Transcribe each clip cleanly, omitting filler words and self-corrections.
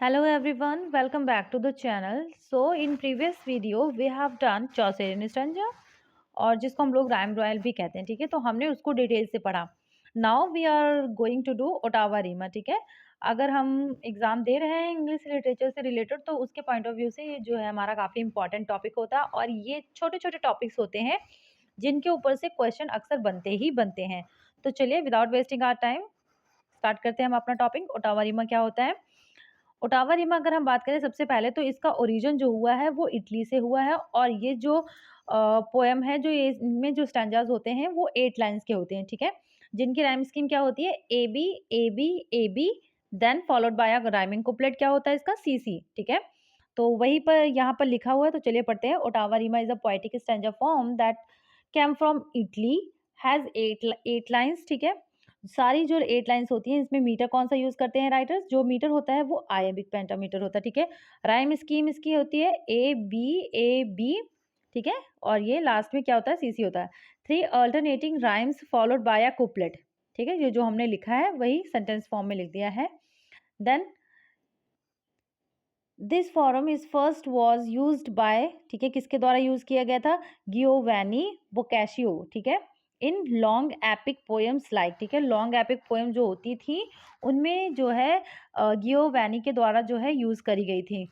Hello everyone, welcome back to the channel. So in previous video we have done Chaucerian stanza और जिसको हम लोग rhyme royal भी कहते हैं, ठीक है। तो हमने उसको डिटेल से पढ़ा। Now we are going to do ottava rima, ठीक है। अगर हम एग्जाम दे रहे हैं इंग्लिश लिटरेचर से रिलेटेड तो उसके पॉइंट ऑफ व्यू से ये जो है हमारा काफ़ी इंपॉर्टेंट टॉपिक होता है और ये छोटे छोटे टॉपिक्स होते हैं जिनके ऊपर से क्वेश्चन अक्सर बनते ही बनते हैं। तो चलिए without wasting our time start करते हैं हम अपना टॉपिक। ओटावा रीमा क्या होता है? ओटावा रीमा अगर हम बात करें सबसे पहले तो इसका ओरिजिन जो हुआ है वो इटली से हुआ है और ये जो पोएम है जो ये इनमें जो स्टैंजास होते हैं वो 8 लाइन्स के होते हैं, ठीक है। जिनकी राइम स्कीम क्या होती है? A B A B A B then followed by a rhyming couplet क्या होता है इसका? सी सी, ठीक है। तो वहीं पर यहाँ पर लिखा हुआ है तो चलिए पढ़ते हैं। Ottava rima is a poetic stanza form that came from Italy, has 8 lines, ठीक है। सारी जो 8 लाइन्स होती हैं इसमें मीटर कौन-सा यूज़ करते हैं राइटर्स? जो मीटर होता है वो आयबिक पेंटामीटर होता है, ठीक है। राइम स्कीम इसकी होती है ए बी, ठीक है। और ये लास्ट में क्या होता है? सी सी होता है। 3 अल्टरनेटिंग राइम्स फॉलोड बाय अ कुपलेट, ठीक है। ये जो हमने लिखा है वही सेंटेंस फॉर्म में लिख दिया है। Then this form is first was used by, ठीक है, किसके द्वारा यूज किया गया था? गियोवैनी बोकाशियो, ठीक है। In long epic poems like, ठीक है, लॉन्ग एपिक पोएम जो होती थी उनमें जो है गियोवैनी के द्वारा जो है यूज करी गई थी।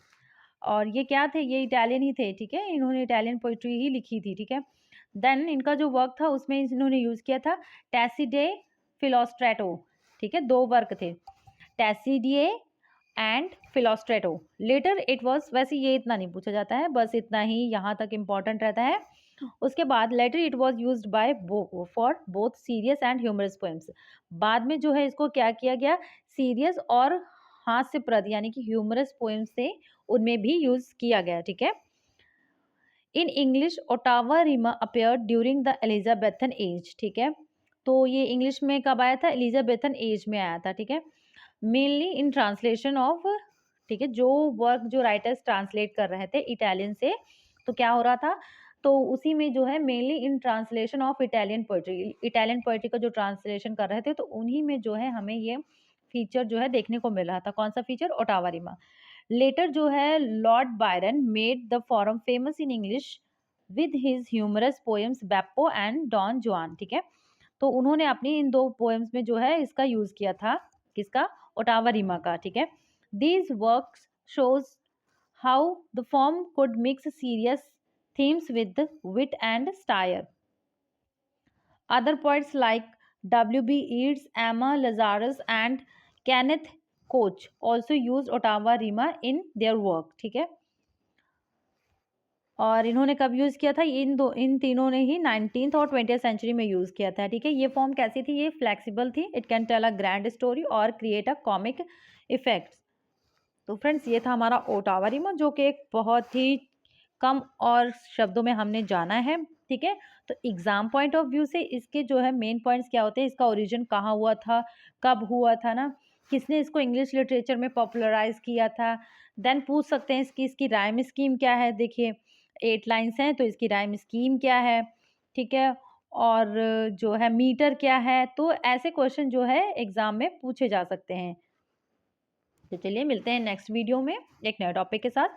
और ये क्या थे? ये इटालियन ही थे, ठीक है। इन्होंने इटालियन पोइट्री ही लिखी थी, ठीक है। देन इनका जो वर्क था उसमें इन्होंने यूज किया था टैसिडे फिलोस्ट्रेटो, ठीक है। 2 वर्क थे, टैसिडिए एंड फिलोस्ट्रेटो। लेटर इट वाज, वैसे ये इतना नहीं पूछा जाता है, बस इतना ही यहाँ तक इम्पोर्टेंट रहता है। उसके बाद later it was used by for both serious and humorous poems. बाद में जो है इसको क्या किया गया? सीरियस और हास्यप्रद यानी कि ह्यूमरस पोएम्स से उनमें भी यूज किया गया, ठीक है। In English ottava rima appeared during the Elizabethan age, ठीक है। तो ये इंग्लिश में कब आया था? एलिजाबेथन एज में आया था, ठीक है। मेनली इन ट्रांसलेशन ऑफ, ठीक है, जो वर्क जो राइटर्स ट्रांसलेट कर रहे थे इटालियन से, तो क्या हो रहा था? तो उसी में जो है mainly in translation of Italian poetry का जो ट्रांसलेशन कर रहे थे तो उन्हीं में जो है हमें ये फीचर जो है देखने को मिल रहा था। कौन सा फीचर? ओटावा रीमा। लेटर जो है Lord Byron made the form famous in English with his humorous poems Beppo and Don Juan, ठीक है। तो उन्होंने अपनी इन 2 पोएम्स में जो है इसका यूज किया था, किसका? ओटावा रीमा का, ठीक है। These works shows how the form could mix serious themes with wit and style. Other poets like W.B. Yeats, Emma Lazarus and Kenneth Koch also used Ottawa Rima in their work, ठीक है। और इन्होंने कब use किया था? इन तीनों ने ही 19th और 20th सेंचुरी में यूज़ किया था, ठीक है। ये फॉर्म कैसी थी? ये फ्लेक्सिबल थी। It can tell a grand story और क्रिएट अ कॉमिक इफेक्ट्स। तो फ्रेंड्स ये था हमारा ओटावा रीमा जो कि एक बहुत ही कम और शब्दों में हमने जाना है, ठीक है। तो एग्जाम पॉइंट ऑफ व्यू से इसके जो है मेन पॉइंट्स क्या होते हैं? इसका ओरिजिन कहाँ हुआ था, कब हुआ था ना, किसने इसको इंग्लिश लिटरेचर में पॉपुलराइज किया था। देन पूछ सकते हैं इसकी राइम स्कीम क्या है? देखिए 8 लाइन्स हैं तो इसकी राइम स्कीम क्या है, ठीक है। और जो है मीटर क्या है? तो ऐसे क्वेश्चन जो है एग्जाम में पूछे जा सकते हैं। तो चलिए मिलते हैं नेक्स्ट वीडियो में एक नए टॉपिक के साथ।